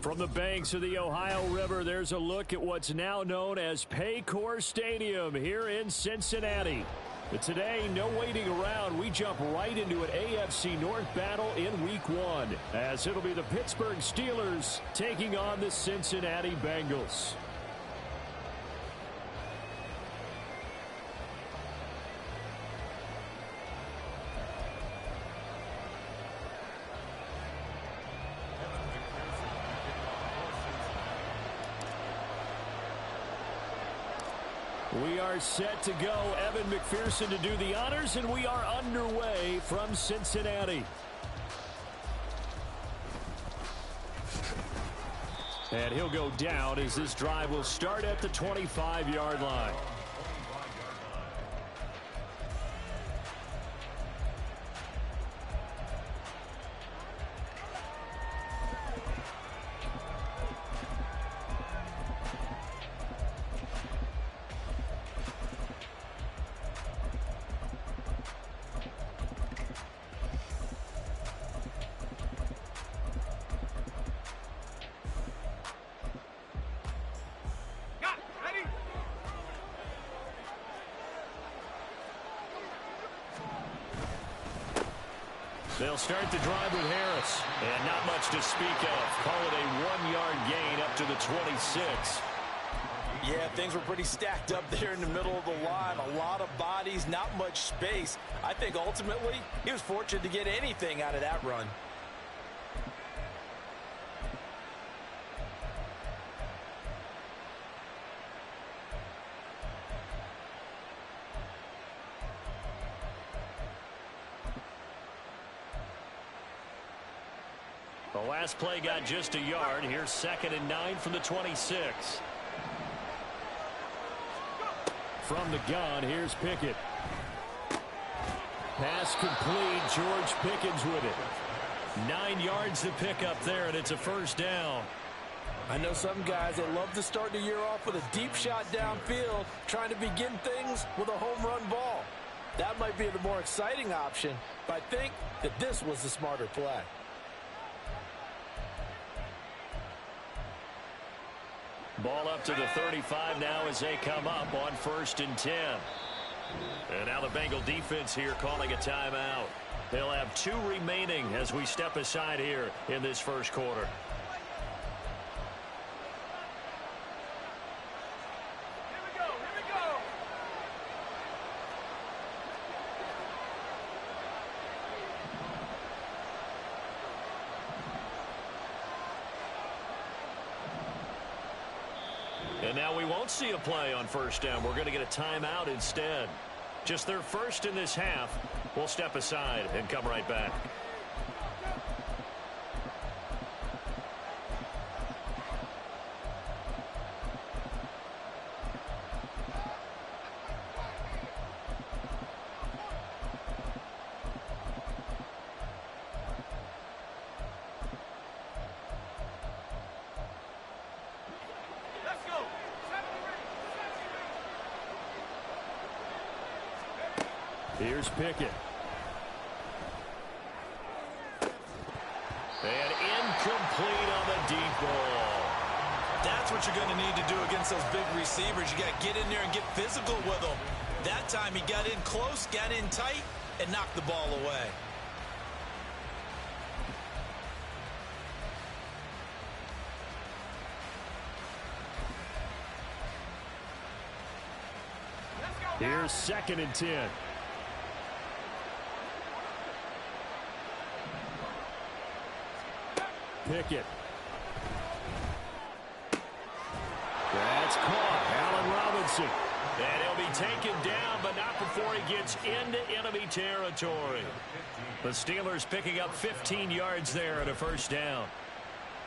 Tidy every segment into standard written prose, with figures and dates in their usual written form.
From the banks of the Ohio River, there's a look at what's now known as Paycor Stadium here in Cincinnati. But today, no waiting around. We jump right into an AFC North battle in Week 1, as it'll be the Pittsburgh Steelers taking on the Cincinnati Bengals. We are set to go. Evan McPherson to do the honors, and we are underway from Cincinnati. And he'll go down as this drive will start at the 25-yard line. They'll start the drive with Harris. And not much to speak of. Call it a 1-yard gain up to the 26. Yeah, things were pretty stacked up there in the middle of the line. A lot of bodies, not much space. I think ultimately he was fortunate to get anything out of that run. The last play got just a yard. Here's 2nd and 9 from the 26. From the gun, here's Pickett. Pass complete. George Pickens with it. 9 yards to pick up there, and it's a first down. I know some guys that love to start the year off with a deep shot downfield, trying to begin things with a home run ball. That might be the more exciting option, but I think that this was the smarter play. Ball up to the 35 now as they come up on 1st and 10. And now the Bengal defense here calling a timeout. They'll have 2 remaining as we step aside here in this first quarter. And now we won't see a play on 1st down. We're going to get a timeout instead. Just their first in this half. We'll step aside and come right back. Here's Pickett. And incomplete on the deep ball. That's what you're going to need to do against those big receivers. You got to get in there and get physical with them. That time he got in close, got in tight, and knocked the ball away. Here's 2nd and 10. Pickett. That's caught. Allen Robinson. And he'll be taken down, but not before he gets into enemy territory. The Steelers picking up 15 yards there at a first down.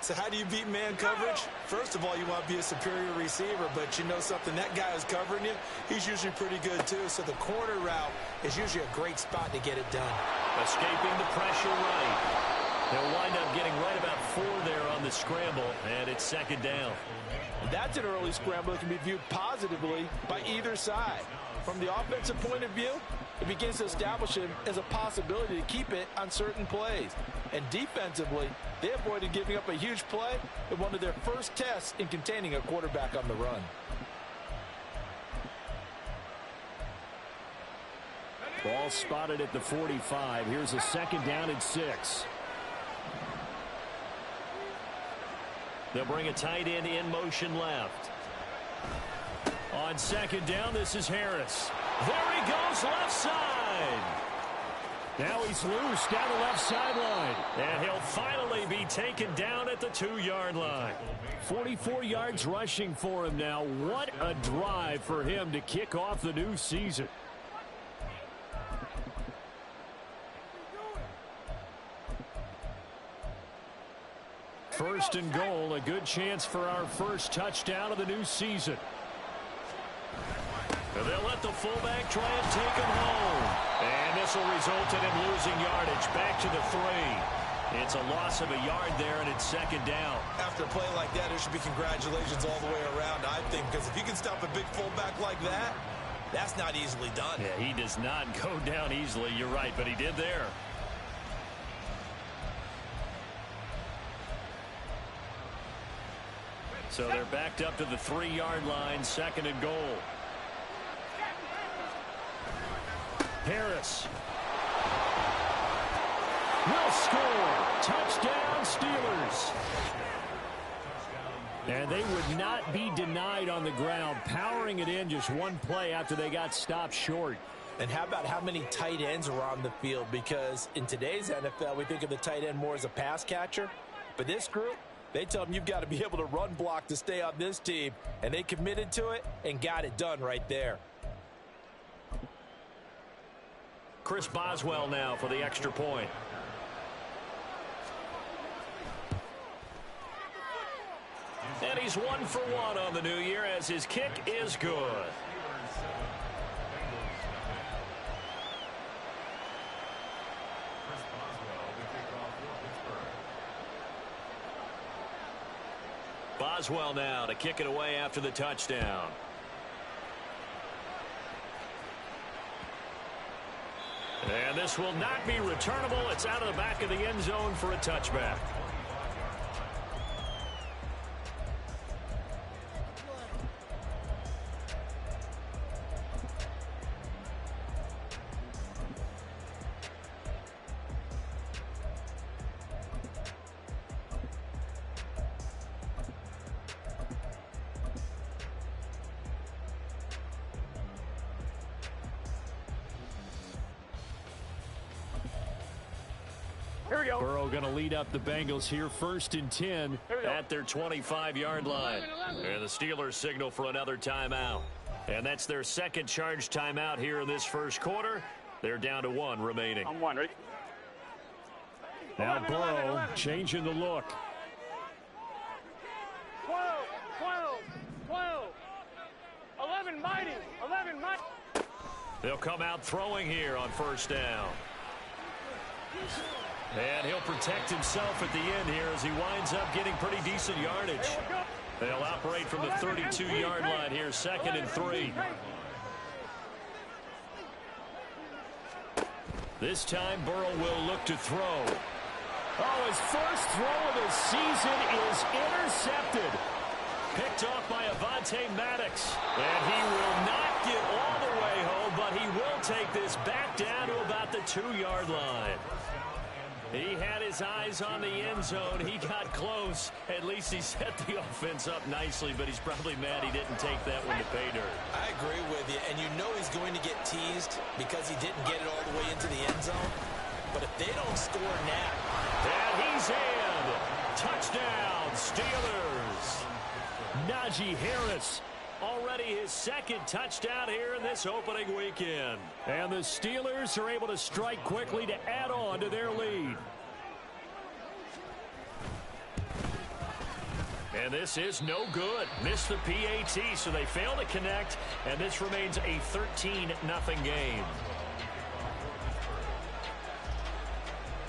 So how do you beat man coverage? First of all, you want to be a superior receiver, but you know something, that guy who's covering you, he's usually pretty good too. So the corner route is usually a great spot to get it done. Escaping the pressure right. He'll wind up getting right about 4 there on the scramble, and it's 2nd down. That's an early scramble that can be viewed positively by either side. From the offensive point of view, it begins to establish him as a possibility to keep it on certain plays. And defensively, they avoided giving up a huge play in one of their first tests in containing a quarterback on the run. Ball spotted at the 45. Here's a 2nd down and 6. They'll bring a tight end in motion left. On 2nd down, this is Harris. There he goes, left side. Now he's loose down the left sideline. And he'll finally be taken down at the 2-yard line. 44 yards rushing for him now. What a drive for him to kick off the new season. First and goal, a good chance for our first touchdown of the new season. And they'll let the fullback try and take him home. And this will result in him losing yardage back to the 3. It's a loss of a yard there, and it's 2nd down. After a play like that, there should be congratulations all the way around, I think, because if you can stop a big fullback like that, that's not easily done. Yeah, he does not go down easily. You're right, but he did there. So they're backed up to the 3-yard line, 2nd and goal. Harris will score. Touchdown, Steelers. And they would not be denied on the ground, powering it in just one play after they got stopped short. And how about how many tight ends are on the field? Because in today's NFL, we think of the tight end more as a pass catcher. But this group, they tell them you've got to be able to run block to stay on this team. And they committed to it and got it done right there. Chris Boswell now for the extra point. And he's 1 for 1 on the new year as his kick is good. Boswell now to kick it away after the touchdown. And this will not be returnable. It's out of the back of the end zone for a touchback. Burrow going to lead up the Bengals here, 1st and 10 at their 25-yard line. And the Steelers signal for another timeout. And that's their 2nd charge timeout here in this first quarter. They're down to 1 remaining. I'm 1, ready? Now Burrow changing the look. 12, 11 mighty, 11 mighty. They'll come out throwing here on 1st down. And he'll protect himself at the end here as he winds up getting pretty decent yardage. They'll operate from the 32-yard line here, 2nd and 3. This time Burrow will look to throw. Oh, his first throw of the season is intercepted. Picked off by Avonte Maddox. And he will not get all the way home, but he will take this back down to about the 2-yard line. He had his eyes on the end zone. He got close. At least he set the offense up nicely, but he's probably mad he didn't take that one to pay dirt. I agree with you, and you know he's going to get teased because he didn't get it all the way into the end zone. But if they don't score now. And he's in. Touchdown, Steelers. Najee Harris. Already his 2nd touchdown here in this opening weekend. And the Steelers are able to strike quickly to add on to their lead. And this is no good. Missed the PAT, so they fail to connect, and this remains a 13-0 game.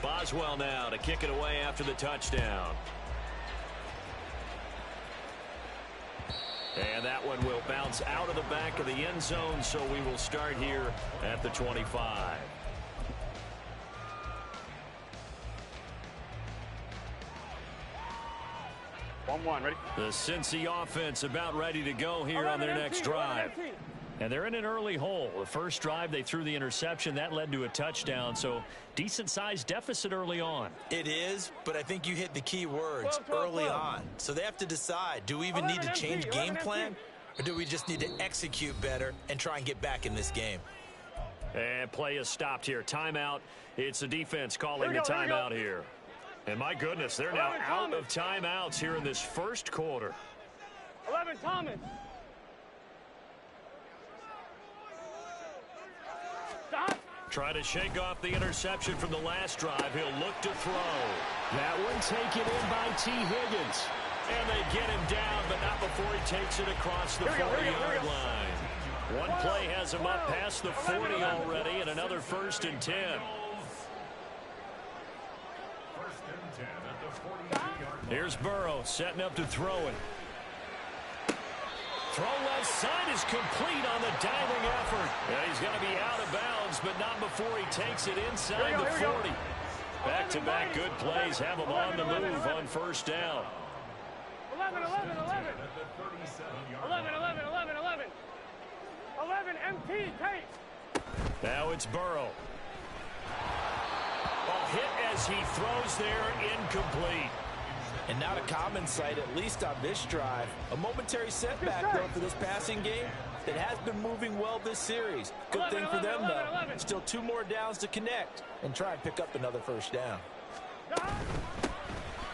Boswell now to kick it away after the touchdown. And that one will bounce out of the back of the end zone, so we will start here at the 25. On one, ready? The Cincy offense about ready to go here on their next drive. And they're in an early hole. The first drive, they threw the interception. That led to a touchdown, so decent-sized deficit early on. It is, but I think you hit the key words, early on. So they have to decide, do we even need to change game plan, or do we just need to execute better and try and get back in this game? And play is stopped here. Timeout. It's the defense calling the timeout here. And my goodness, they're now out of timeouts here in this first quarter. 11, Thomas. Stop. Try to shake off the interception from the last drive. He'll look to throw. That one taken in by T. Higgins. And they get him down, but not before he takes it across the 40-yard line. One play has him up past the 40 already, and another 1st and 10. Here's Burrow setting up to throw it. Throw left side is complete on the diving effort. And he's going to be out of bounds, but not before he takes it inside the 40. Back-to-back good plays have him on the move on 1st down. 11, 11, 11. 11, 11, 11, 11. 11, MT, take. Now it's Burrow. A hit as he throws there, incomplete. And not a common sight, at least on this drive. A momentary setback, though, for this passing game that has been moving well this series. Good thing for them, though. Still 2 more downs to connect and try and pick up another 1st down.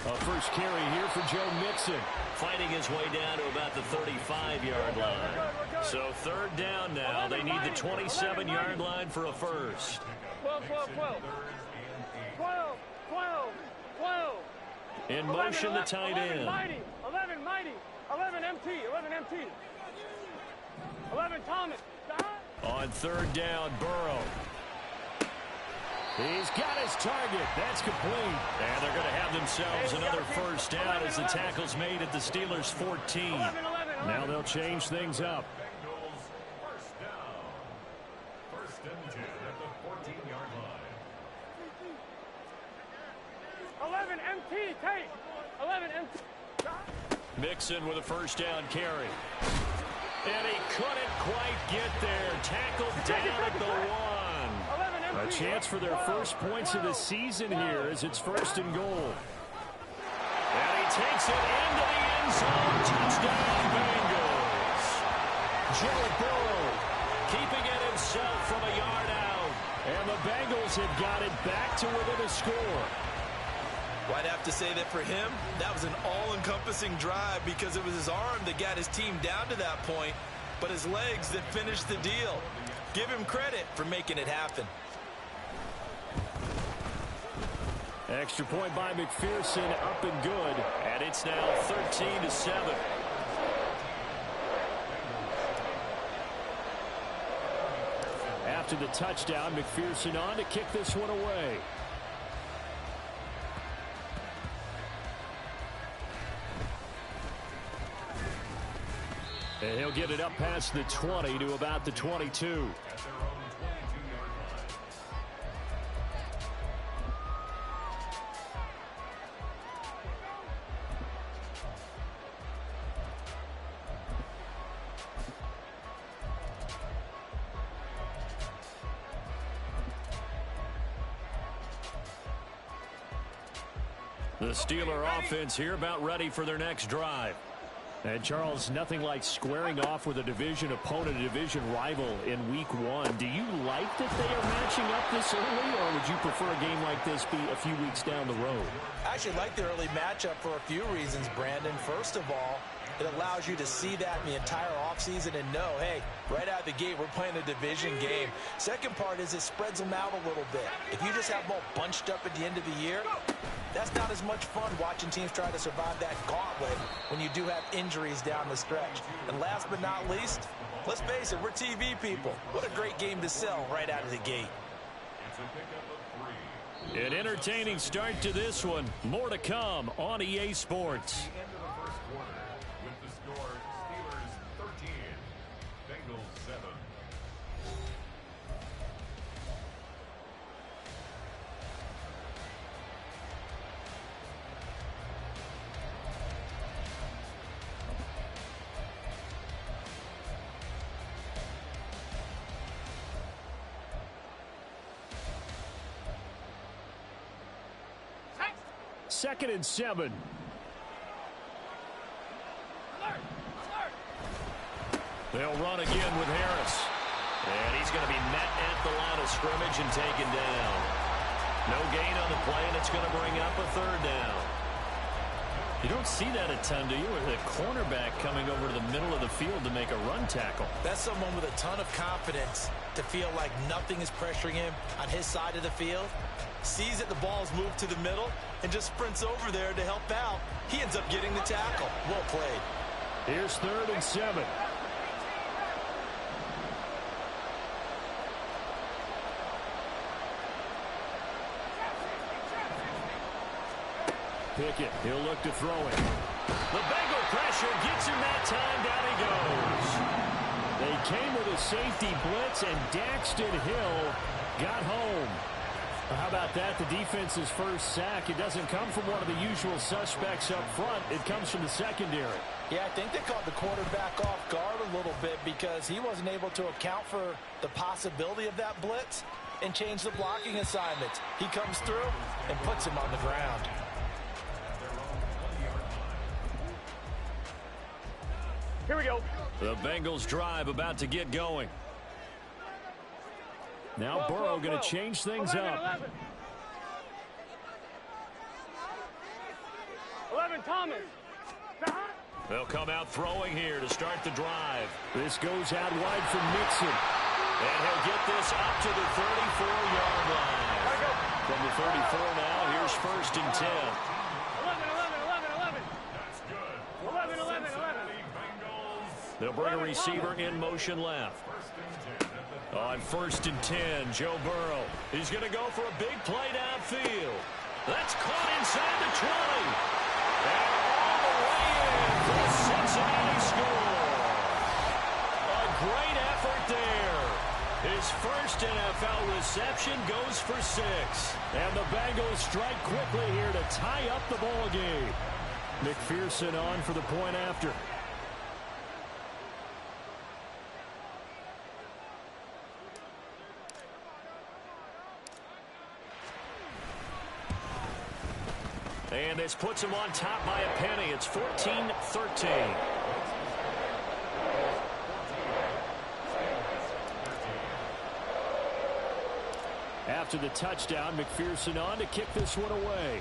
A first carry here for Joe Mixon. Fighting his way down to about the 35-yard line. So 3rd down now. They need the 27-yard line for a first. 12, 12, 12. 12, 12, 12. In motion, 11, the tight 11, end. Mighty, 11, Mighty, 11, MT, 11, MT. 11, Thomas. On 3rd down, Burrow. He's got his target. That's complete. And they're going to have themselves another 1st down as the tackle's made at the Steelers' 14. Now they'll change things up. 1st and 10 at the 14-yard line. 11, MT, take. 11, MT. Mixon with a 1st down carry. And he couldn't quite get there. Tackled down at the 1. A chance for their first points of the season here as it's 1st and goal. And he takes it into the end zone. Touchdown, Bengals. Joe Burrow keeping it himself from a yard out. And the Bengals have got it back to within a score. Well, I'd have to say that for him, that was an all-encompassing drive because it was his arm that got his team down to that point, but his legs that finished the deal. Give him credit for making it happen. Extra point by McPherson, up and good. And it's now 13-7. After the touchdown, McPherson on to kick this one away. And he'll get it up past the 20 to about the 22. The Steeler offense here about ready for their next drive. And, Charles, nothing like squaring off with a division opponent, a division rival in Week 1. Do you like that they are matching up this early, or would you prefer a game like this be a few weeks down the road? I actually like the early matchup for a few reasons, Brandon. First of all, it allows you to see that in the entire offseason and know, hey, right out of the gate, we're playing a division game. Second part is it spreads them out a little bit. If you just have them all bunched up at the end of the year, that's not as much fun watching teams try to survive that gauntlet when you do have injuries down the stretch. And last but not least, let's face it, we're TV people. What a great game to sell right out of the gate. An entertaining start to this one. More to come on EA Sports. 2nd and 7. They'll run again with Harris. And he's going to be met at the line of scrimmage and taken down. No gain on the play, and it's going to bring up a 3rd down. You don't see that a ton, do you? With a cornerback coming over to the middle of the field to make a run tackle. That's someone with a ton of confidence to feel like nothing is pressuring him on his side of the field. Sees that the ball's moved to the middle and just sprints over there to help out. He ends up getting the tackle. Well played. Here's 3rd and 7. Pickett, he'll look to throw it. The Bengal pressure gets him that time. Down he goes. They came with a safety blitz, and Daxton Hill got home. How about that? The defense's first sack. It doesn't come from one of the usual suspects up front. It comes from the secondary. Yeah, I think they caught the quarterback off guard a little bit because he wasn't able to account for the possibility of that blitz and change the blocking assignments. He comes through and puts him on the ground. Here we go. The Bengals drive about to get going. Now Burrow going to change things 11, up. 11 Thomas. They'll come out throwing here to start the drive. This goes out wide from Nixon. And he'll get this up to the 34-yard line. From the 34 now, here's 1st and 10. 11. 11. They'll bring a receiver in motion left. On 1st and 10, Joe Burrow. He's going to go for a big play downfield. That's caught inside the 20. And all the way in for the Cincinnati score. A great effort there. His first NFL reception goes for 6. And the Bengals strike quickly here to tie up the ball game. McPherson on for the point after. And this puts him on top by a penny. It's 14-13. After the touchdown, McPherson on to kick this one away.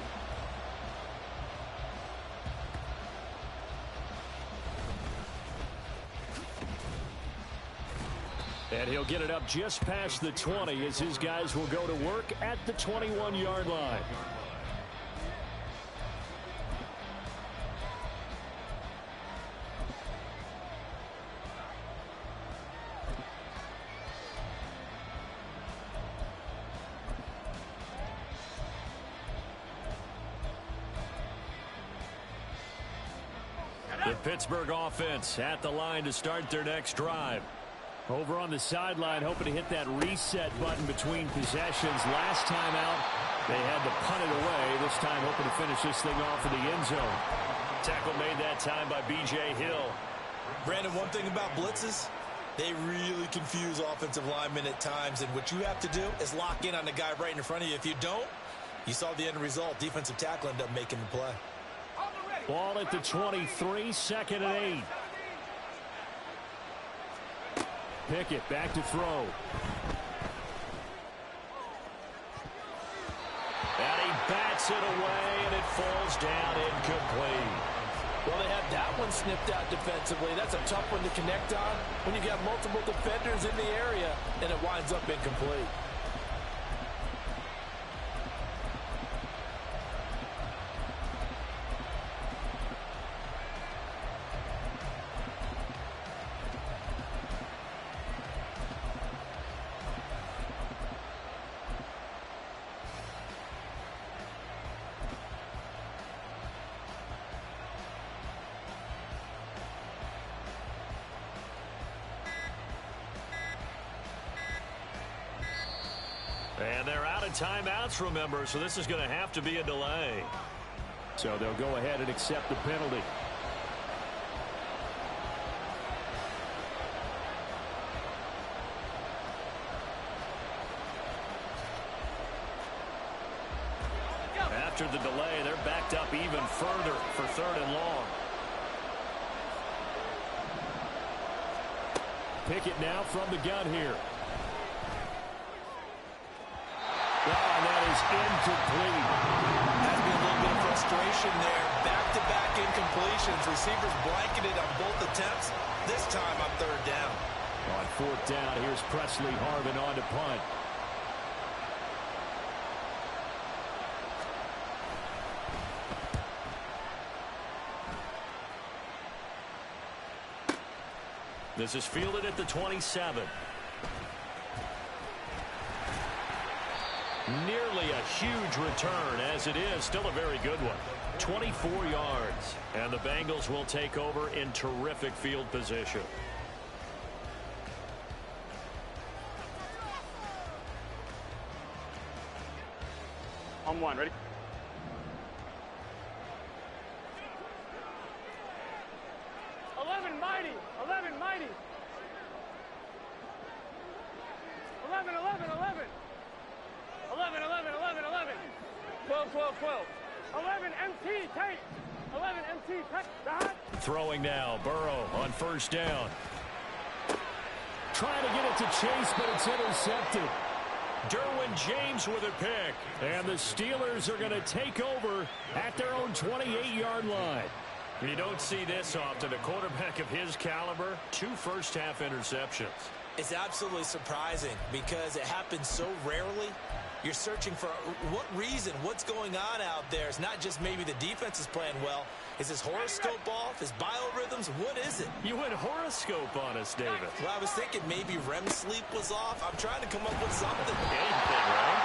And he'll get it up just past the 20 as his guys will go to work at the 21-yard line. The Pittsburgh offense at the line to start their next drive. Over on the sideline, hoping to hit that reset button between possessions. Last time out, they had to punt it away. This time, hoping to finish this thing off in the end zone. Tackle made that time by B.J. Hill. Brandon, one thing about blitzes, they really confuse offensive linemen at times, and what you have to do is lock in on the guy right in front of you. If you don't, you saw the end result. Defensive tackle ended up making the play. Ball at the 23, 2nd and 8. Pickett back to throw. And he bats it away, and it falls down incomplete. Well, they had that one snipped out defensively. That's a tough one to connect on when you got multiple defenders in the area, and it winds up incomplete. And they're out of timeouts, remember, so this is going to have to be a delay. So they'll go ahead and accept the penalty. after the delay. They're backed up even further for 3rd and long. Pickett now from the gun here. And that is incomplete. Has been a little bit of frustration there. Back-to-back incompletions. Receivers blanketed on both attempts. This time on 3rd down. On 4th down, here's Presley Harvin on to punt. This is fielded at the 27. Nearly a huge return, as it is still a very good one. 24 yards, and the Bengals will take over in terrific field position. On 1, ready? Mighty. 11, mighty. 11, 11, 11. 11, 11, 11, 11. 12, 12, 12. 11, MT, tight. 11, MT, tight. Throwing now, Burrow on 1st down. Trying to get it to Chase, but it's intercepted. Derwin James with a pick. And the Steelers are going to take over at their own 28-yard line. You don't see this often. A quarterback of his caliber, 2 first-half interceptions. It's absolutely surprising because it happens so rarely. You're searching for what reason, what's going on out there. It's not just maybe the defense is playing well. Is his horoscope off? His biorhythms? What is it? You went horoscope on us, David. Well, I was thinking maybe REM sleep was off. I'm trying to come up with something. Anything, right?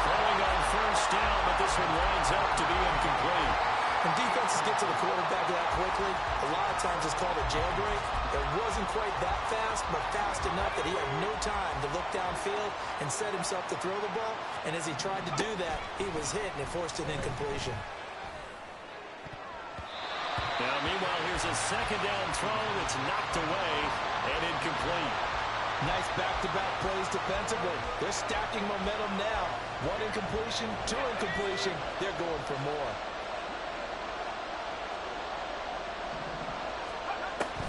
Throwing on 1st down, but this one winds up to be incomplete. When defenses get to the quarterback that quickly, a lot of times it's called a jailbreak. It wasn't quite that fast, but fast enough that he had no time to look downfield and set himself to throw the ball. And as he tried to do that, he was hit and it forced an incompletion. Now, meanwhile, here's a 2nd down throw that's knocked away and incomplete. Nice back-to-back plays defensively. They're stacking momentum now. 1 incompletion, 2 incompletion. They're going for more.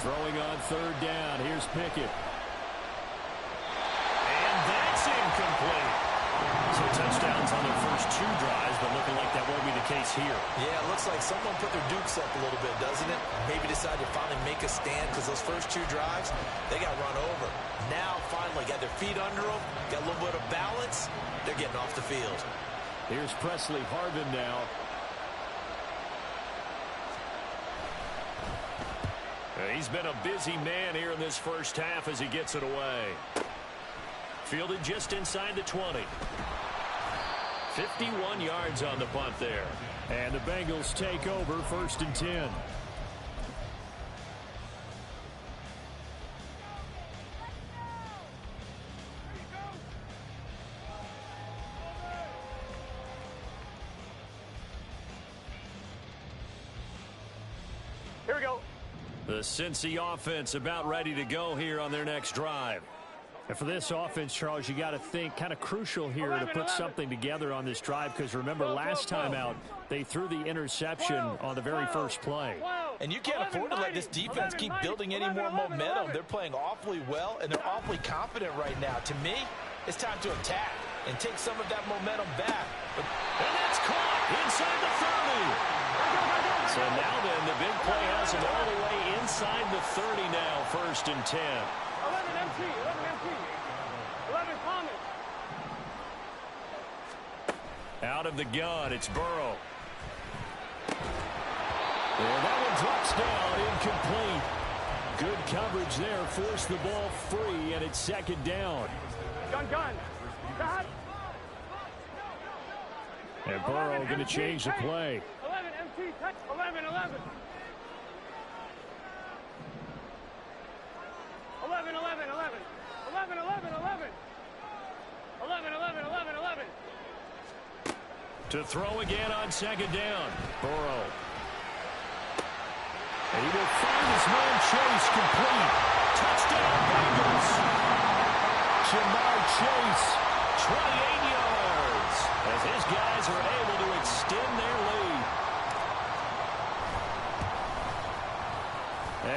Throwing on 3rd down. Here's Pickett. And that's incomplete. So touchdowns on their first 2 drives, but looking like that won't be the case here. Yeah, it looks like someone put their dukes up a little bit, doesn't it? Maybe decided to finally make a stand because those first 2 drives, they got run over. Now, finally, got their feet under them, got a little bit of balance. They're getting off the field. Here's Presley Harvin now. He's been a busy man here in this first half as he gets it away. Fielded just inside the 20. 51 yards on the punt there. And the Bengals take over 1st and 10. Here we go. The Cincy offense about ready to go here on their next drive. And for this offense, Charles, you got to think kind of crucial here to put something together on this drive because remember last time out they threw the interception on the very first play. And you can't afford to let this defense keep building any more momentum. They're playing awfully well and they're awfully confident right now. To me, it's time to attack and take some of that momentum back. And that's caught inside the 30. So now then, the big play has him all the way inside the 30 now, 1st and 10. 11 MT, 11 MT. 11 Thomas. Out of the gun, it's Burrow. And that one drops down, incomplete. Good coverage there, forced the ball free, and it's 2nd down. Gun. Got. And Burrow going to change the play. 11 MT, 11, 11. 11, 11, 11. 11, 11, 11. 11, 11, 11, 11. To throw again on 2nd down. Burrow. And he will find his man Chase complete. Touchdown Bengals. Jamar Chase, 28 yards. downs as his guys are able to extend their lead.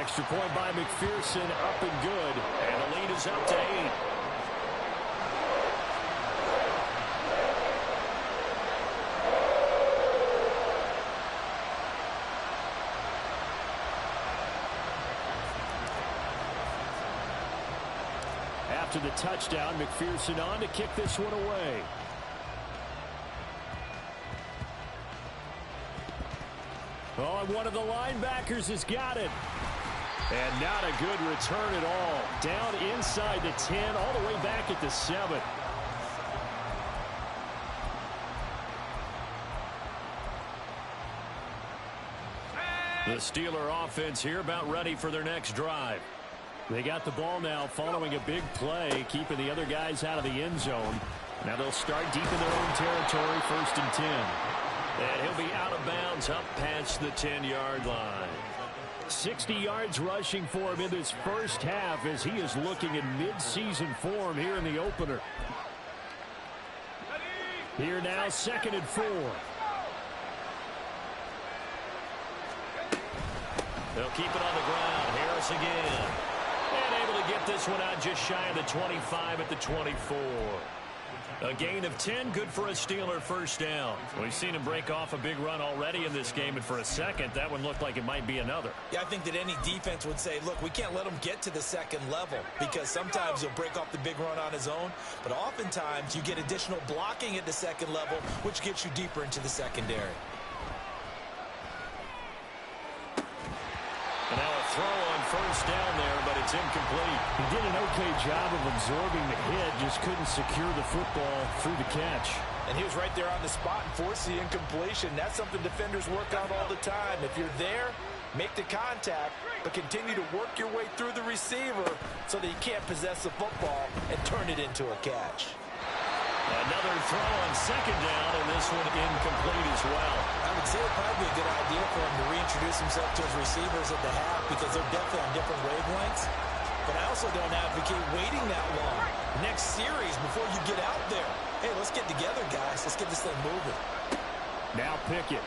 Extra point by McPherson, up and good. And the lead is up to 8. After the touchdown, McPherson on to kick this one away. Oh, and one of the linebackers has got it. And not a good return at all. Down inside the 10, all the way back at the 7. The Steeler offense here about ready for their next drive. They got the ball now following a big play, keeping the other guys out of the end zone. Now they'll start deep in their own territory, 1st and 10. And he'll be out of bounds up past the 10-yard line. 60 yards rushing for him in this first half as he is looking in mid-season form here in the opener. Here now, 2nd and 4. They'll keep it on the ground. Harris again. And able to get this one out just shy of the 25 at the 24. A gain of 10, good for a Steeler first down. We've seen him break off a big run already in this game, and for a second, that one looked like it might be another. Yeah, I think that any defense would say, look, we can't let him get to the 2nd level because sometimes he'll break off the big run on his own, but oftentimes you get additional blocking at the 2nd level, which gets you deeper into the secondary. And now a throw on 1st down there, but it's incomplete. He did an okay job of absorbing the hit, just couldn't secure the football through the catch. And he was right there on the spot and forced the incompletion. That's something defenders work on all the time. If you're there, make the contact, but continue to work your way through the receiver so that you can't possess the football and turn it into a catch. Another throw on 2nd down, and this one incomplete as well. I would say it would probably be a good idea for him to reintroduce himself to his receivers at the half because they're definitely on different wavelengths. But I also don't advocate waiting that long. Next series, before you get out there, hey, let's get together, guys. Let's get this thing moving. Now Pickett.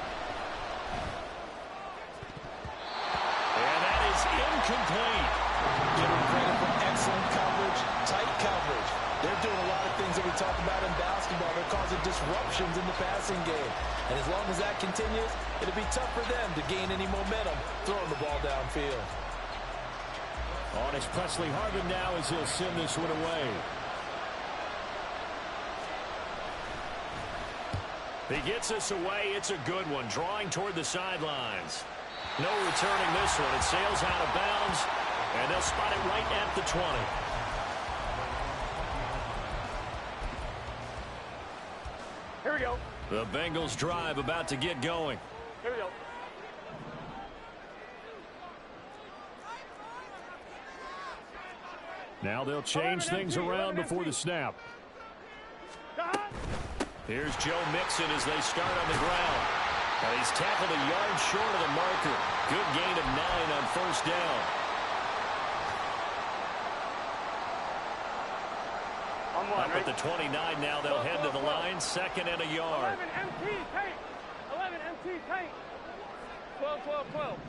And that is incomplete. Give him credit for excellent coverage, tight coverage. They're doing a lot of things that we talk about in basketball. They're causing disruptions in the passing game. And as long as that continues, it'll be tough for them to gain any momentum throwing the ball downfield. On is Presley Harvin now as he'll send this one away. He gets us away. It's a good one. Drawing toward the sidelines. No returning this one. It sails out of bounds, and they'll spot it right at the 20. Here we go. The Bengals drive about to get going. Here we go. Now they'll change things around before the snap. Here's Joe Mixon as they start on the ground. And he's tackled a yard short of the marker. Good gain of 9 on 1st down. Up at the 29 now, they'll head to the line. 2nd and a yard. 11 MT tank. 11 MT tank. 12, 12, 12.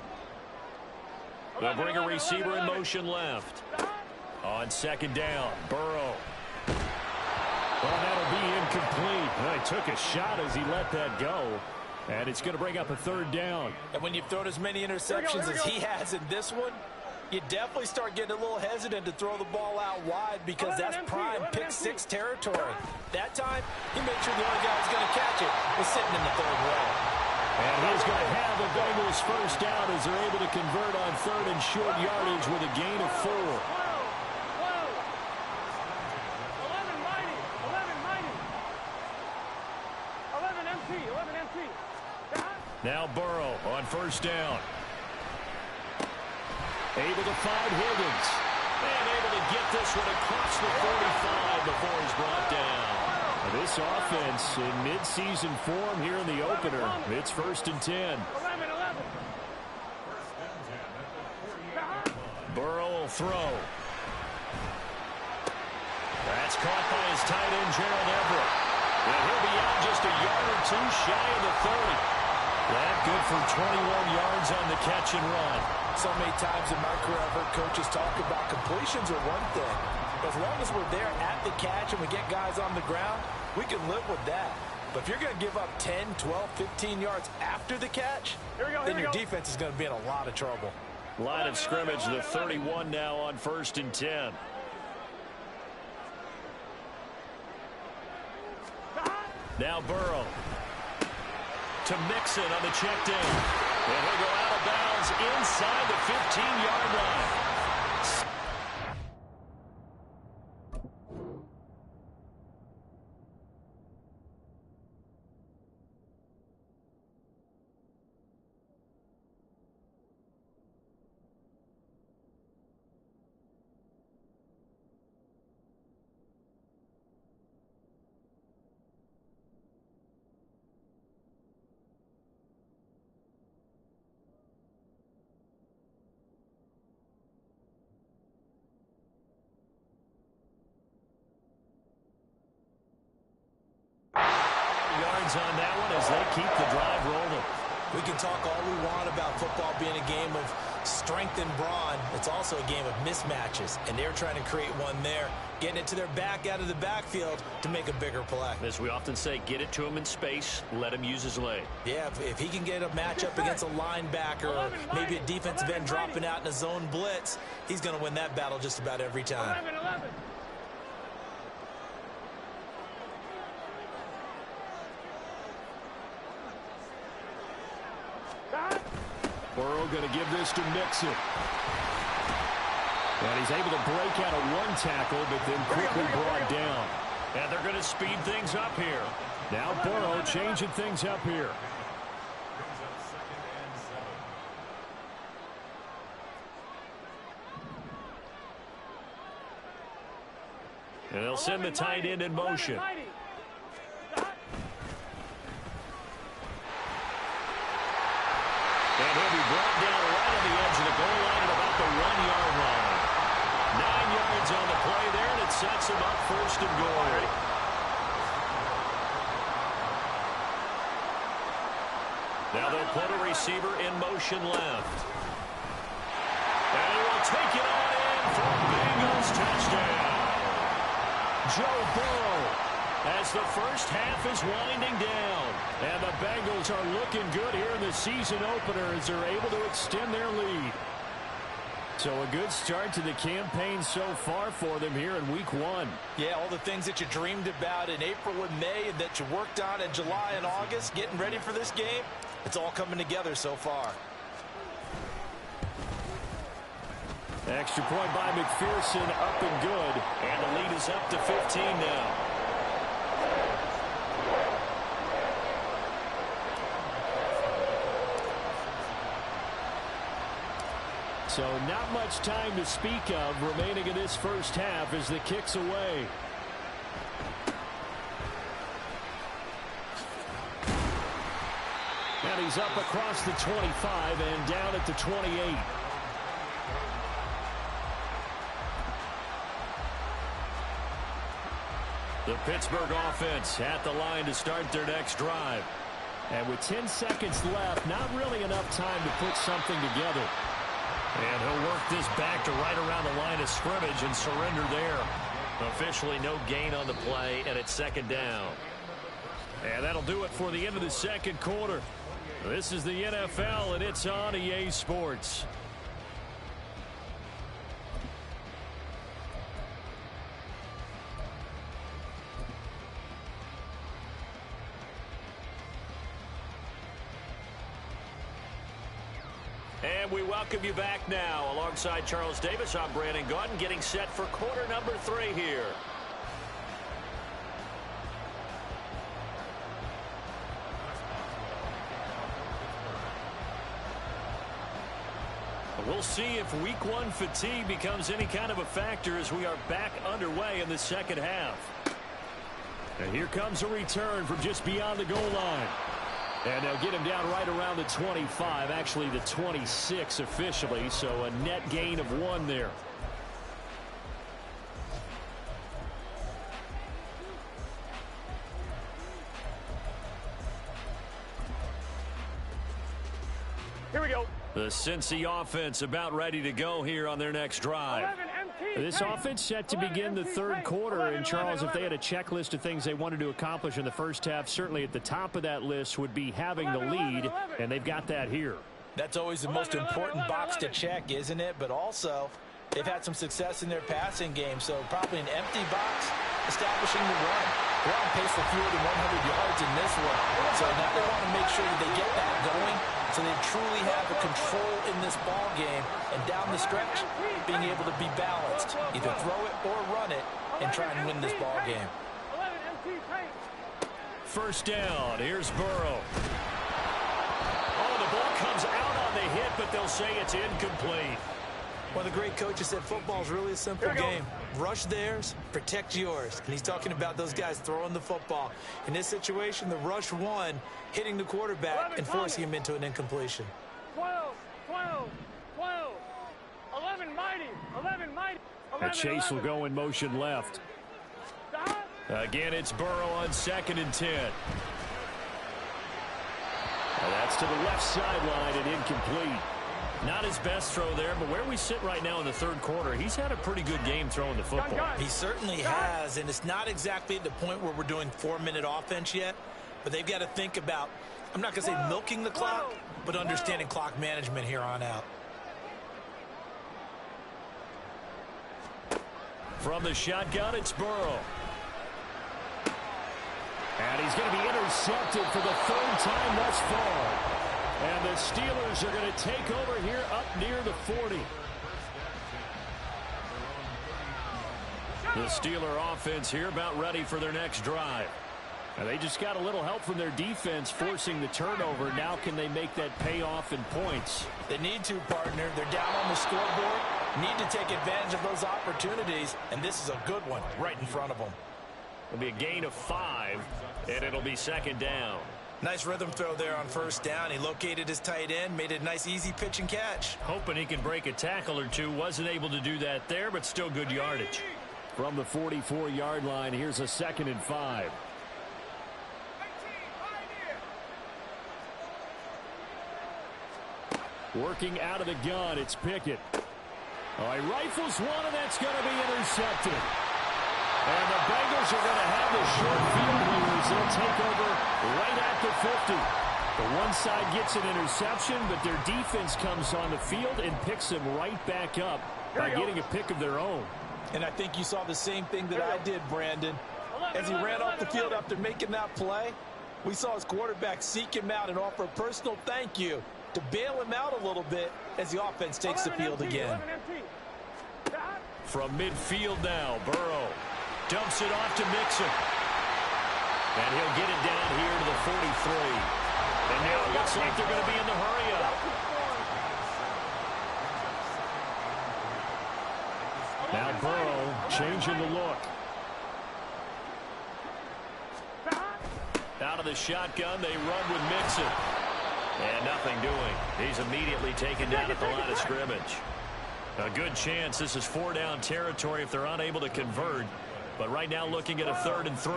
They'll bring a receiver in motion left. On 2nd down, Burrow. Well, that'll be incomplete. Well, he took a shot as he let that go. And it's going to bring up a 3rd down. And when you've thrown as many interceptions as he has in this one, you definitely start getting a little hesitant to throw the ball out wide because that's prime pick 6 territory. That time, he made sure the only guy who's going to catch it was sitting in the 3rd row. And he's going to have the Bengals 1st down as they're able to convert on 3rd and short yardage with a gain of 4. 11 MT. Now Burrow on 1st down. Able to find Higgins. And able to get this one across the 45 before he's brought down. This offense in mid-season form here in the opener. It's 1st and 10. 11. Burrow will throw. That's caught by his tight end, Gerald Everett. And he'll be out just a yard or two shy of the 30. That good for 21 yards on the catch and run. So many times in my career I've heard coaches talk about completions are one thing. As long as we're there at the catch and we get guys on the ground, we can live with that. But if you're going to give up 10, 12, 15 yards after the catch, then your defense is going to be in a lot of trouble. Line of scrimmage, the 31 now on 1st and 10. Now Burrow to Mixon on the check down. And he'll go out of bounds inside the 15-yard line. On that one as they keep the drive rolling. We can talk all we want about football being a game of strength and brawn. It's also a game of mismatches, and they're trying to create one there, getting it to their back out of the backfield to make a bigger play. As we often say, get it to him in space, let him use his leg. Yeah, if he can get a matchup against a linebacker or maybe a defensive end dropping out in a zone blitz, he's going to win that battle just about every time. 11. Burrow going to give this to Mixon. And he's able to break out of one tackle, but then quickly brought down. And they're going to speed things up here. Now Burrow changing things up here. And they'll send the tight end in motion. And he'll be brought down right on the edge of the goal line at about the 1-yard line. 9 yards on the play there, and it sets him up 1st and goal. Now they'll put a receiver in motion left. And he will take it on in for a Bengals touchdown. Joe Burrow, as the first half is winding down. And the Bengals are looking good here in the season opener as they're able to extend their lead. So a good start to the campaign so far for them here in week 1. Yeah, all the things that you dreamed about in April and May and that you worked on in July and August, getting ready for this game, it's all coming together so far. Extra point by McPherson, up and good. And the lead is up to 15 now. So not much time to speak of remaining in this first half as the kick's away. And he's up across the 25 and down at the 28. The Pittsburgh offense at the line to start their next drive. And with 10 seconds left, not really enough time to put something together. And he'll work this back to right around the line of scrimmage and surrender there. Officially no gain on the play, and it's 2nd down. And that'll do it for the end of the second quarter. This is the NFL, and it's on EA Sports. And we welcome you back now. Alongside Charles Davis, I'm Brandon Gaudin, getting set for quarter number 3 here. We'll see if week 1 fatigue becomes any kind of a factor as we are back underway in the second half. And here comes a return from just beyond the goal line. And they'll get him down right around the 25, actually the 26 officially, so a net gain of 1 there. Here we go. The Cincy offense about ready to go here on their next drive. 11 MT. This offense set to begin the third quarter. And, Charles, if they had a checklist of things they wanted to accomplish in the first half, certainly at the top of that list would be having the lead, and they've got that here. That's always the most important box to check, isn't it? But also, they've had some success in their passing game, so probably an empty box establishing the run. They're on pace for fewer than 100 yards in this one. So now they want to make sure that they get that going so they truly have a control in this ball game. And down the stretch, being able to be balanced. Either throw it or run it and try and win this ball game. 11 MT tight. First down. Here's Burrow. Oh, the ball comes out on the hit, but they'll say it's incomplete. One of the great coaches said football is really a simple game. Rush theirs, protect yours. And he's talking about those guys throwing the football. In this situation, the rush one, hitting the quarterback and forcing him into an incompletion. 12, 12, 12. 11 mighty, 11 mighty. A Chase will go in motion left. Again, it's Burrow on 2nd and 10. And that's to the left sideline and incomplete. Not his best throw there, but where we sit right now in the third quarter, he's had a pretty good game throwing the football. He certainly has, and it's not exactly at the point where we're doing 4-minute offense yet, but they've got to think about, I'm not going to say milking the clock, but understanding clock management here on out. From the shotgun, it's Burrow. And he's going to be intercepted for the 3rd time thus far. And the Steelers are going to take over here up near the 40. The Steeler offense here about ready for their next drive. And they just got a little help from their defense forcing the turnover. Now can they make that pay off in points? They need to, partner. They're down on the scoreboard. Need to take advantage of those opportunities. And this is a good one right in front of them. It'll be a gain of 5, and it'll be 2nd down. Nice rhythm throw there on 1st down. He located his tight end, made it a nice easy pitch and catch. Hoping he can break a tackle or two. Wasn't able to do that there, but still good yardage. From the 44-yard line, here's a 2nd and 5. Working out of the gun, it's Pickett. Oh, he rifles one, and that's going to be intercepted. And the Bengals are going to have the short field here as they'll take over right at the 50. The one side gets an interception, but their defense comes on the field and picks them right back up by getting a pick of their own. And I think you saw the same thing that I did, Brandon. As he ran off the field after making that play, we saw his quarterback seek him out and offer a personal thank you to bail him out a little bit as the offense takes the field again. From midfield now, Burrow dumps it off to Mixon. And he'll get it down here to the 43. And now it looks like they're going to be in the hurry-up. Now Burrow changing the look. Out of the shotgun, they run with Mixon. And nothing doing. He's immediately taken down at the line of scrimmage. A good chance this is 4-down territory if they're unable to convert. But right now looking at a 3rd and 3.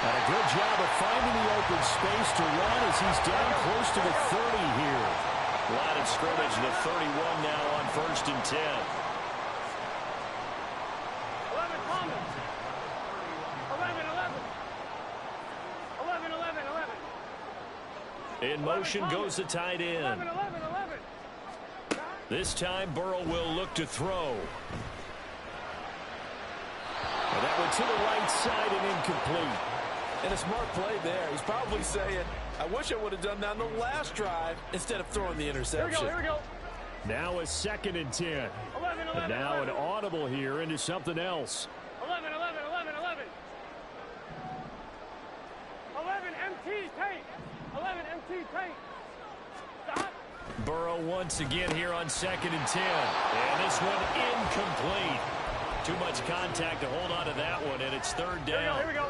And a good job of finding the open space to run as he's down close to the 30 here. Line of scrimmage, the 31 now on 1st and 10. 11 Thomas. 11, 11. 11, 11, 11. In motion goes the tight end. 11, 11, 11. This time Burrow will look to throw. And that one to the right side and incomplete. And a smart play there. He's probably saying, I wish I would have done that on the last drive instead of throwing the interception. Here we go. Now a 2nd and 10. 11, 11, And now 11. an audible here into something else. 11, 11, 11, 11. 11 MT tape. 11 MT tape. Stop. Burrow once again here on 2nd and 10. And this one incomplete. Too much contact to hold on to that one, and it's 3rd down. Here we go.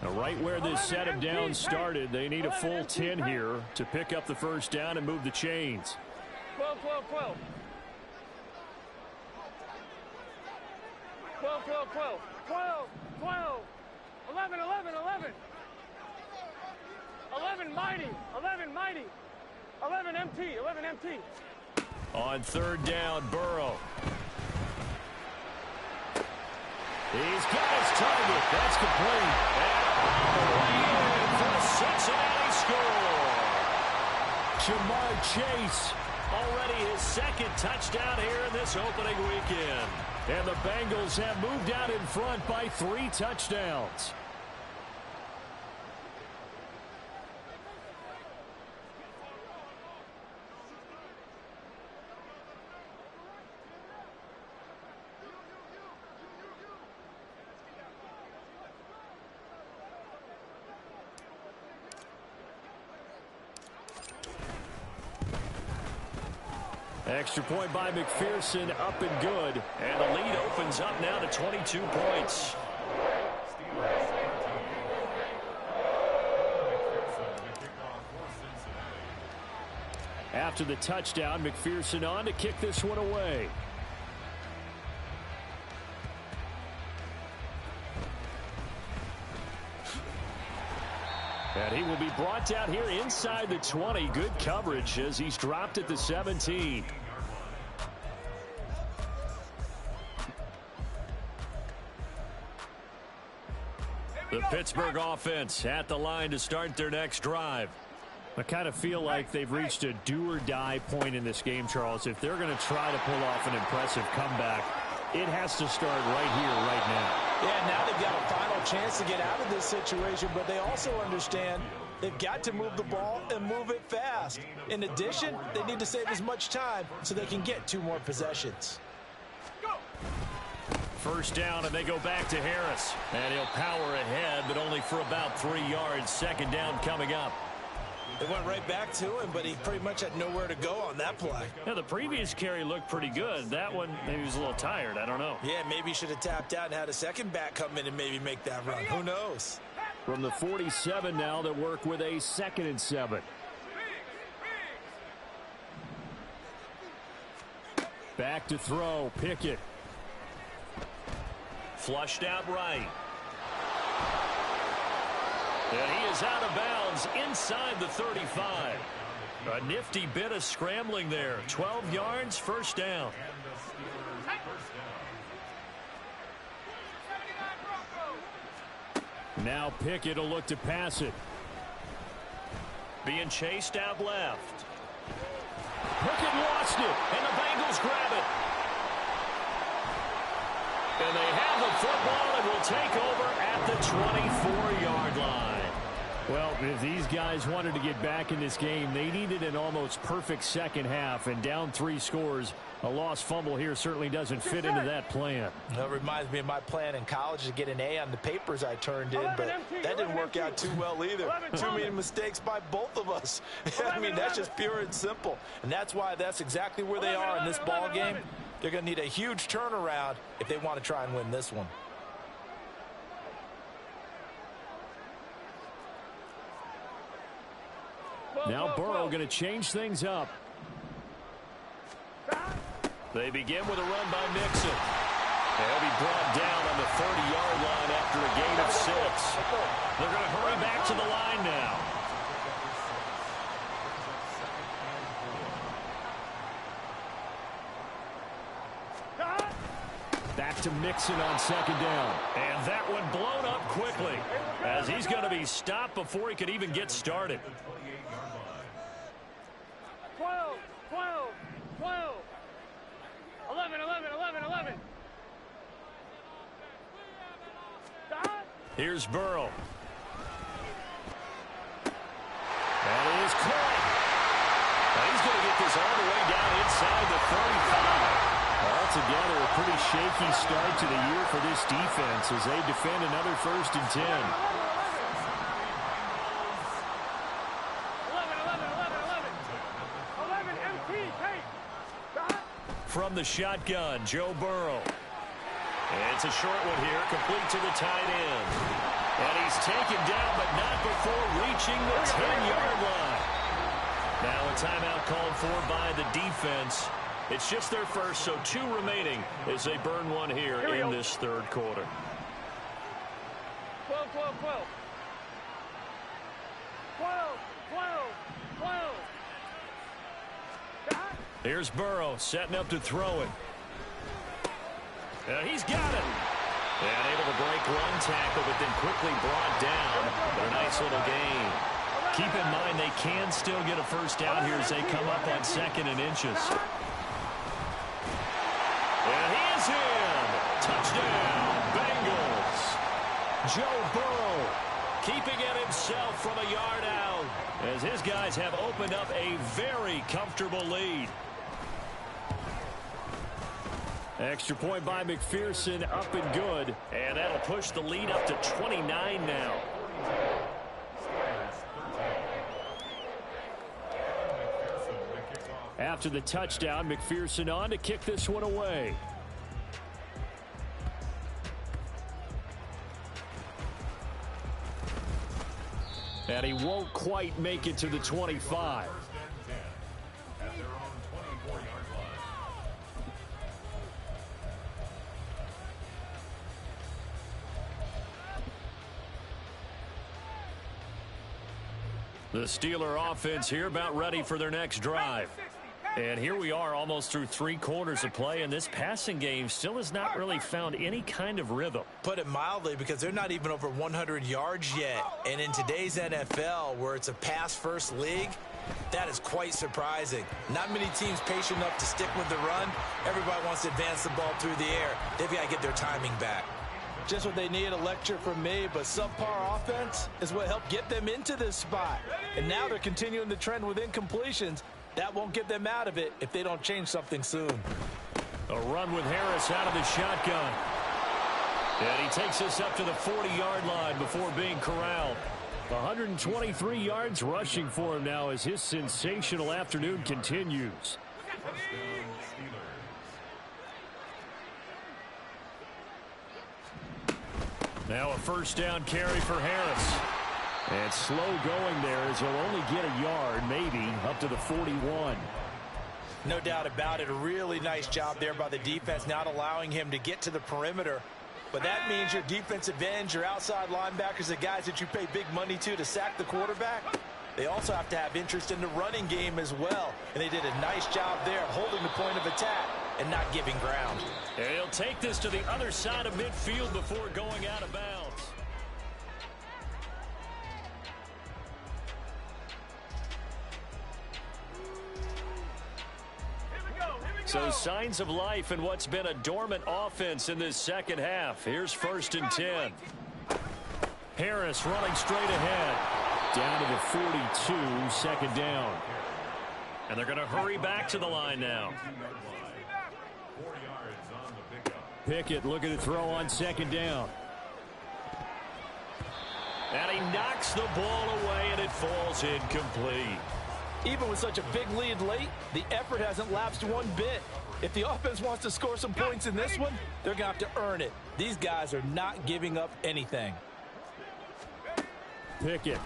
Now, right where this set of downs started, they need a full 10 here to pick up the 1st down and move the chains. 12, 12, 12. 12, 12, 12. 12, 12. 11, 11, 11. 11 mighty. 11 mighty. 11 MT. 11 MT. On third down, Burrow. He's got his target. That's complete. And all the way in for the Cincinnati score. Jamar Chase, already his second touchdown here in this opening weekend. And the Bengals have moved out in front by 3 touchdowns. Extra point by McPherson, up and good. And the lead opens up now to 22 points. After the touchdown, McPherson on to kick this one away. And he will be brought down here inside the 20. Good coverage as he's dropped at the 17. The Pittsburgh offense at the line to start their next drive. I kind of feel like they've reached a do-or-die point in this game, Charles. If they're going to try to pull off an impressive comeback, it has to start right here, right now. Yeah, now they've got a final chance to get out of this situation, but they also understand they've got to move the ball and move it fast. In addition, they need to save as much time so they can get 2 more possessions. First down, and they go back to Harris. And he'll power ahead, but only for about 3 yards. Second down coming up. They went right back to him, but he pretty much had nowhere to go on that play. Yeah, the previous carry looked pretty good. That one, maybe he was a little tired. I don't know. Yeah, maybe he should have tapped out and had a second back come in and maybe make that run. Who knows? From the 47 now, they work with a 2nd and 7. Back to throw. Pickett. Flushed out right. And he is out of bounds inside the 35. A nifty bit of scrambling there. 12 yards, first down. Now Pickett will look to pass it. Being chased out left. Pickett lost it, and the Bengals grab it. And they have the football and will take over at the 24-yard line. Well, if these guys wanted to get back in this game, they needed an almost perfect second half, and down 3 scores. A lost fumble here certainly doesn't fit into that plan. That reminds me of my plan in college to get an A on the papers I turned in, but that didn't work out too well either. Too many mistakes by both of us. I mean, that's just pure and simple. And that's why that's exactly where they are in this ball game. They're going to need a huge turnaround if they want to try and win this one. Now Burrow going to change things up. They begin with a run by Mixon. They'll be brought down on the 30-yard line after a gain of 6. They're going to hurry back to the line now. Back to Mixon on 2nd down. And that one blown up quickly as he's going to be stopped before he could even get started. 12, 12, 12. 11, 11, 11, 11. Here's Burrow. And it is caught. And he's going to get this all the way down inside the 35. Altogether, a pretty shaky start to the year for this defense as they defend another 1st and 10. 11, MT, take. From the shotgun, Joe Burrow. And it's a short one here, complete to the tight end. And he's taken down, but not before reaching the 10-yard line. Now a timeout called for by the defense. It's just their first, so 2 remaining as they burn one here in this 3rd quarter. 12, 12, 12. 12, 12, 12. Here's Burrow setting up to throw it. He's got it. And able to break one tackle, but then quickly brought down. But a nice little gain. Keep in mind they can still get a first down here as they come up on 2nd and inches. And he is in. Touchdown, Bengals. Joe Burrow keeping it himself from a yard out as his guys have opened up a very comfortable lead. Extra point by McPherson, up and good. And that'll push the lead up to 29 now. After the touchdown, McPherson on to kick this one away. And he won't quite make it to the 25. The Steeler offense here about ready for their next drive. And here we are almost through 3 quarters of play, and this passing game still has not really found any kind of rhythm. Put it mildly, because they're not even over 100 yards yet. And in today's NFL, where it's a pass-first league, that is quite surprising. Not many teams patient enough to stick with the run. Everybody wants to advance the ball through the air. They've got to get their timing back. Just what they need, a lecture from me, but subpar offense is what helped get them into this spot. And now they're continuing the trend with incompletions. That won't get them out of it if they don't change something soon. A run with Harris out of the shotgun. And he takes us up to the 40-yard line before being corralled. 123 yards rushing for him now as his sensational afternoon continues. Now a first down carry for Harris. And slow going there as he'll only get a yard, maybe, up to the 41. No doubt about it. A really nice job there by the defense, not allowing him to get to the perimeter. But that means your defensive ends, your outside linebackers, the guys that you pay big money to sack the quarterback, they also have to have interest in the running game as well. And they did a nice job there holding the point of attack and not giving ground. And he'll take this to the other side of midfield before going out of bounds. So signs of life in what's been a dormant offense in this second half. Here's 1st and 10. Harris running straight ahead. Down to the 42, 2nd down. And they're going to hurry back to the line now. Pickett looking to throw on 2nd down. And he knocks the ball away, and it falls incomplete. Even with such a big lead late, the effort hasn't lapsed one bit. If the offense wants to score some points in this one, they're going to have to earn it. These guys are not giving up anything. Pickett.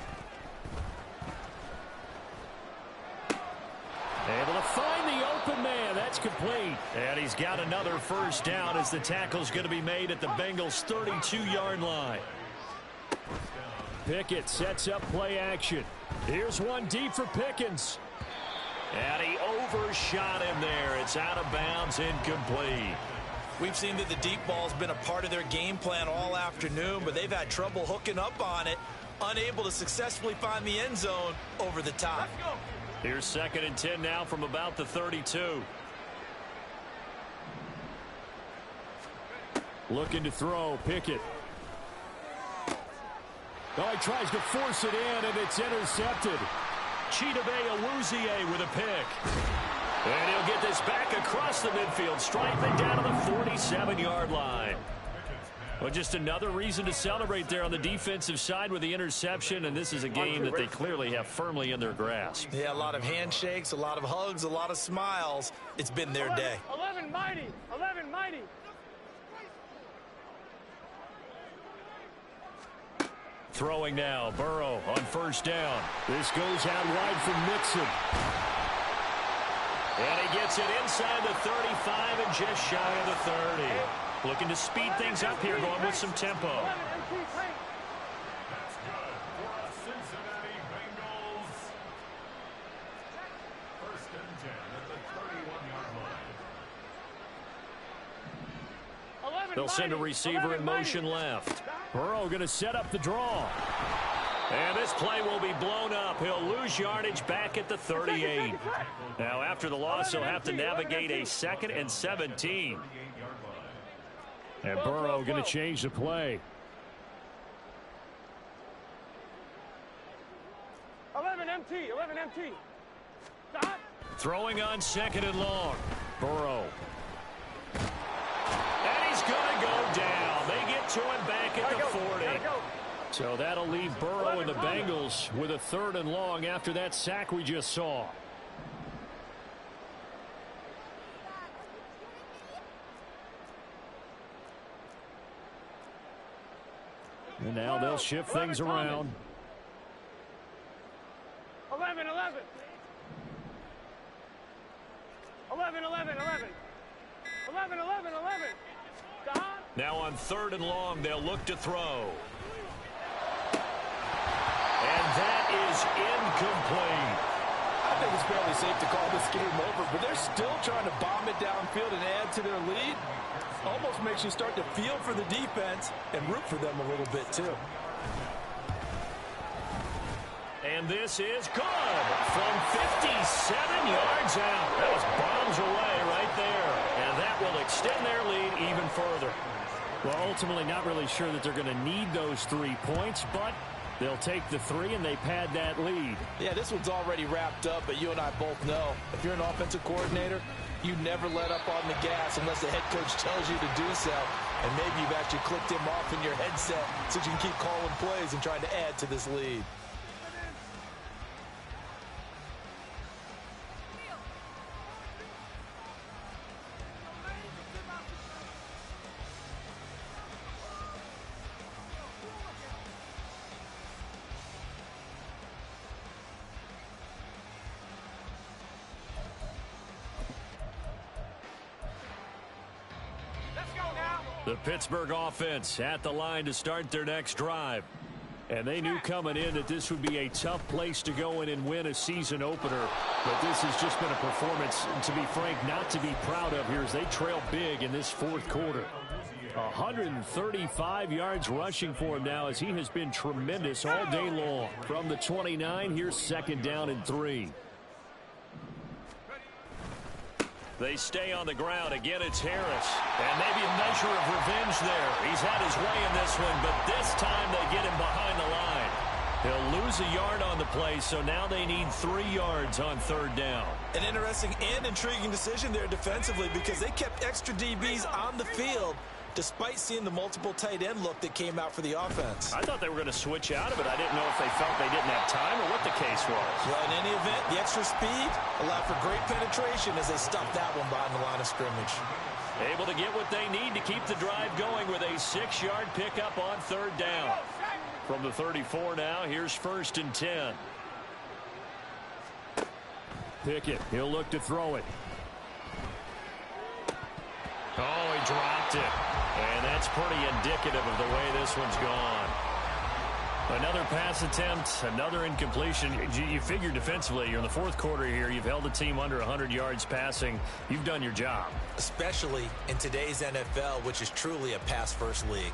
Able to find the open man. That's complete. And he's got another first down as the tackle's going to be made at the Bengals' 32-yard line. Pickett sets up play action. Here's one deep for Pickens. And he overshot him there. It's out of bounds, incomplete. We've seen that the deep ball's been a part of their game plan all afternoon, but they've had trouble hooking up on it, unable to successfully find the end zone over the top. Here's 2nd and 10 now from about the 32. Looking to throw, Pickett. Oh, he tries to force it in, and it's intercepted. Chidobe Awuzie with a pick. And he'll get this back across the midfield, striping down to the 47-yard line. Well, just another reason to celebrate there on the defensive side with the interception, and this is a game that they clearly have firmly in their grasp. Yeah, a lot of handshakes, a lot of hugs, a lot of smiles. It's been their day. 11 mighty, 11 mighty. Throwing now, Burrow on first down. This goes out wide from Mixon. And he gets it inside the 35 and just shy of the 30. Looking to speed things up here, going with some tempo. They'll send a receiver in motion left. Burrow going to set up the draw. And this play will be blown up. He'll lose yardage back at the 38. Now, after the loss, he'll have to navigate a 2nd and 17. And Burrow going to change the play. 11 MT, 11 MT. Stop. Throwing on 2nd and long. Burrow. And he's going to go down. They get to him back at the 40. So that'll leave Burrow and the Bengals with a 3rd and long after that sack we just saw. And now they'll shift things around. 11, 11. 11, 11, 11. 11, 11, 11. Stop. Now on 3rd and long, they'll look to throw. And that is incomplete. I think it's fairly safe to call this game over, but they're still trying to bomb it downfield and add to their lead. Almost makes you start to feel for the defense and root for them a little bit, too. And this is good from 57 yards out. That was bombs away right there. And that will extend their lead even further. Well, ultimately not really sure that they're going to need those 3 points, but they'll take the 3 and they pad that lead. Yeah, this one's already wrapped up, but you and I both know if you're an offensive coordinator, you never let up on the gas unless the head coach tells you to do so. And maybe you've actually clicked him off in your headset so you can keep calling plays and trying to add to this lead. The Pittsburgh offense at the line to start their next drive. And they knew coming in that this would be a tough place to go in and win a season opener. But this has just been a performance, to be frank, not to be proud of here as they trail big in this 4th quarter. 135 yards rushing for him now as he has been tremendous all day long. From the 29, here's 2nd down and 3. They stay on the ground. Again, it's Harris. And maybe a measure of revenge there. He's had his way in this one, but this time they get him behind the line. He'll lose a yard on the play, so now they need 3 yards on 3rd down. An interesting and intriguing decision there defensively because they kept extra DBs on the field despite seeing the multiple tight end look that came out for the offense. I thought they were going to switch out of it. I didn't know if they felt they didn't have time or what the case was. Well, in any event, the extra speed allowed for great penetration as they stuffed that one behind the line of scrimmage. Able to get what they need to keep the drive going with a 6-yard pickup on 3rd down. From the 34 now, here's 1st and 10. Pickett, he'll look to throw it. Oh, he dropped it. And that's pretty indicative of the way this one's gone. Another pass attempt, another incompletion. You figure defensively, you're in the 4th quarter here. You've held the team under 100 yards passing. You've done your job. Especially in today's NFL, which is truly a pass-first league.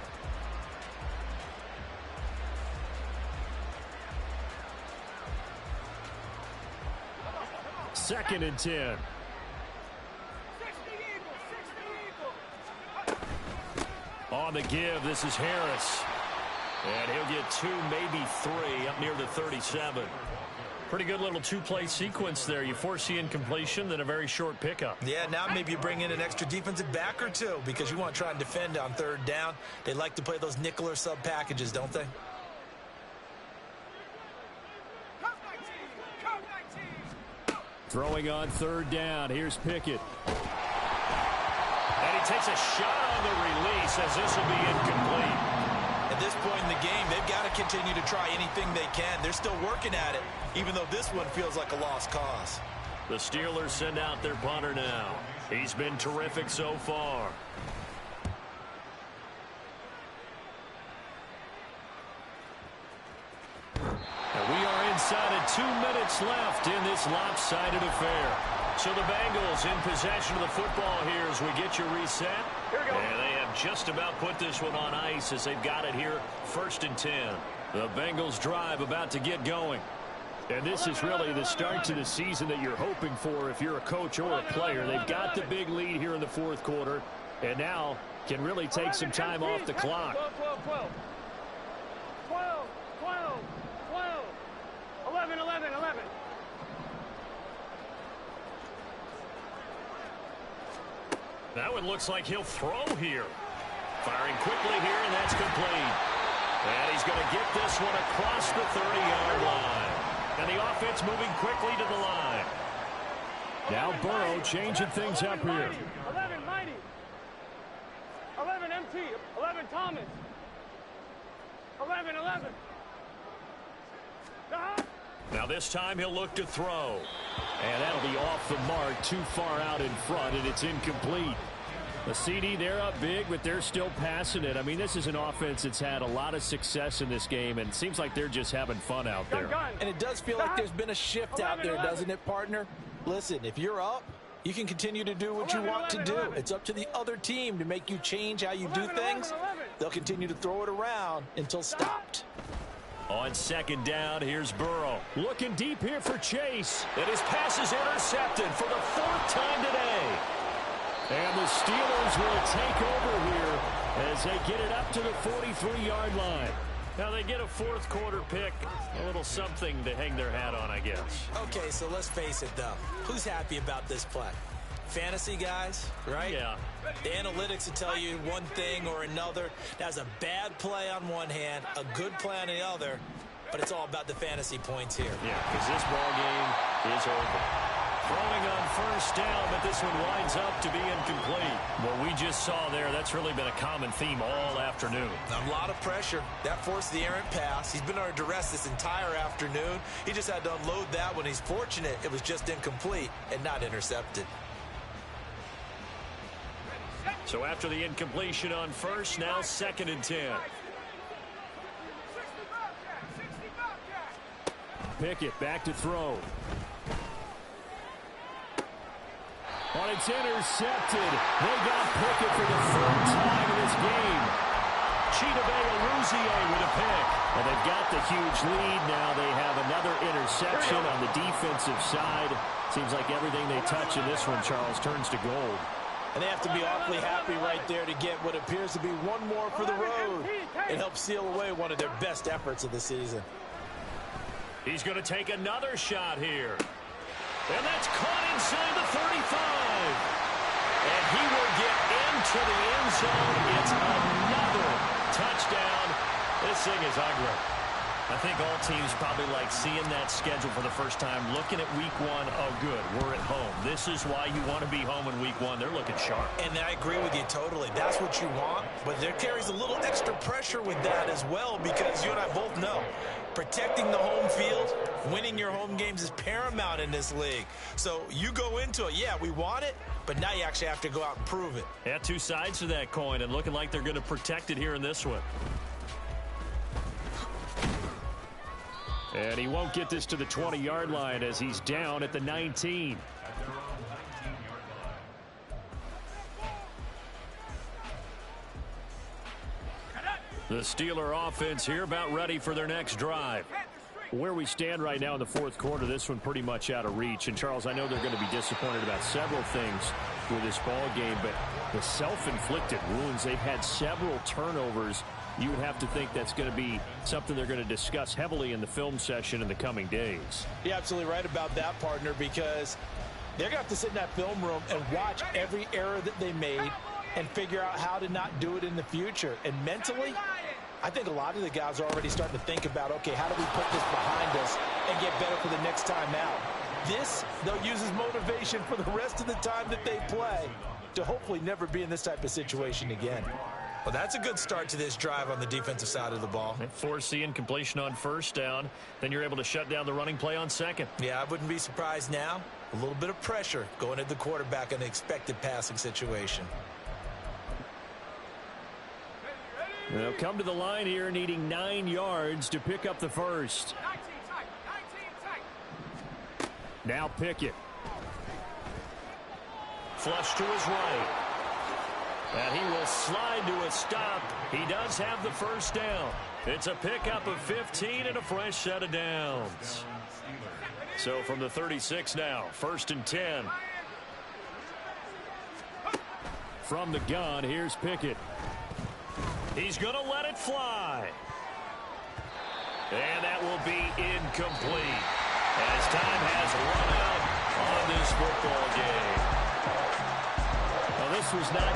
Second and 10. On the give, this is Harris. And he'll get 2, maybe 3 up near the 37. Pretty good little 2-play sequence there. You force the incompletion, then a very short pickup. Yeah, now maybe you bring in an extra defensive back or 2 because you want to try and defend on 3rd down. They like to play those nickel or sub packages, don't they? Throwing on 3rd down. Here's Pickett. And he takes a shot on the release as this will be incomplete. At this point in the game, they've got to continue to try anything they can. They're still working at it, even though this one feels like a lost cause. The Steelers send out their punter now. He's been terrific so far. And we are inside of 2 minutes left in this lopsided affair. So the Bengals in possession of the football here as we get you reset. Here we go. And they have just about put this one on ice as they've got it here 1st and 10. The Bengals drive about to get going. And this is really the start to the season that you're hoping for if you're a coach or a player. They've got the big lead here in the 4th quarter and now can really take some time off the clock. 11, 11, 11. That one looks like he'll throw here. Firing quickly here, and that's complete. And he's going to get this one across the 30-yard line. And the offense moving quickly to the line. Now Burrow changing things up here. 11, Mighty. 11, MT. 11, Thomas. 11, 11. Now this time he'll look to throw. And that'll be off the mark, too far out in front, and it's incomplete. The CD, they're up big, but they're still passing it. I mean, this is an offense that's had a lot of success in this game, and it seems like they're just having fun out there. And it does feel like there's been a shift out there, doesn't it, partner? Listen, if you're up, you can continue to do what you want to do. It's up to the other team to make you change how you do things. They'll continue to throw it around until stopped. On 2nd down, here's Burrow. Looking deep here for Chase. And his pass is intercepted for the 4th time today. And the Steelers will take over here as they get it up to the 43-yard line. Now they get a 4th quarter pick. A little something to hang their hat on, I guess. Okay, so let's face it, though. Who's happy about this play? Fantasy guys, right? Yeah. The analytics will tell you one thing or another. That's a bad play on one hand, a good play on the other, but it's all about the fantasy points here. Yeah, because this ball game is over. Throwing on 1st down, but this one winds up to be incomplete. What we just saw there, that's really been a common theme all afternoon. A lot of pressure. That forced the errant pass. He's been under duress this entire afternoon. He just had to unload that one. He's fortunate it was just incomplete and not intercepted. So after the incompletion on 1st, now 2nd and 10. Pickett back to throw. And it's intercepted. They got Pickett for the 3rd time in this game. Chidobe with a pick. And they've got the huge lead. Now they have another interception on the defensive side. Seems like everything they touch in this one, Charles, turns to gold. And they have to be awfully happy right there to get what appears to be one more for the road. It helps seal away one of their best efforts of the season. He's going to take another shot here. And that's caught inside the 35. And he will get into the end zone. It's another touchdown. This thing is ugly. I think all teams probably like seeing that schedule for the first time, looking at week 1. Oh, good, we're at home. This is why you want to be home in week 1. They're looking sharp. And I agree with you totally. That's what you want. But there carries a little extra pressure with that as well, because you and I both know protecting the home field, winning your home games is paramount in this league. So you go into it, yeah, we want it, but now you actually have to go out and prove it. Yeah, 2 sides to that coin, and looking like they're going to protect it here in this one. And he won't get this to the 20-yard line as he's down at the 19. The Steeler offense here about ready for their next drive. Where we stand right now in the 4th quarter, this one pretty much out of reach. And, Charles, I know they're going to be disappointed about several things with this ball game, but the self-inflicted wounds, they've had several turnovers. You would have to think that's going to be something they're going to discuss heavily in the film session in the coming days. You're absolutely right about that, partner, because they're going to have to sit in that film room and watch every error that they made and figure out how to not do it in the future. And mentally, I think a lot of the guys are already starting to think about, okay, how do we put this behind us and get better for the next time out? This, they'll use as motivation for the rest of the time that they play to hopefully never be in this type of situation again. Well, that's a good start to this drive on the defensive side of the ball. Force the incompletion on 1st down. Then you're able to shut down the running play on 2nd. Yeah, I wouldn't be surprised now. A little bit of pressure going at the quarterback in an expected passing situation. They'll come to the line here needing 9 yards to pick up the 1st. Now Pickett. Flush to his right. And he will slide to a stop. He does have the first down. It's a pickup of 15 and a fresh set of downs. So from the 36 now, 1st and 10. From the gun, here's Pickett. He's going to let it fly. And that will be incomplete as time has run out on this football game. Well, this was not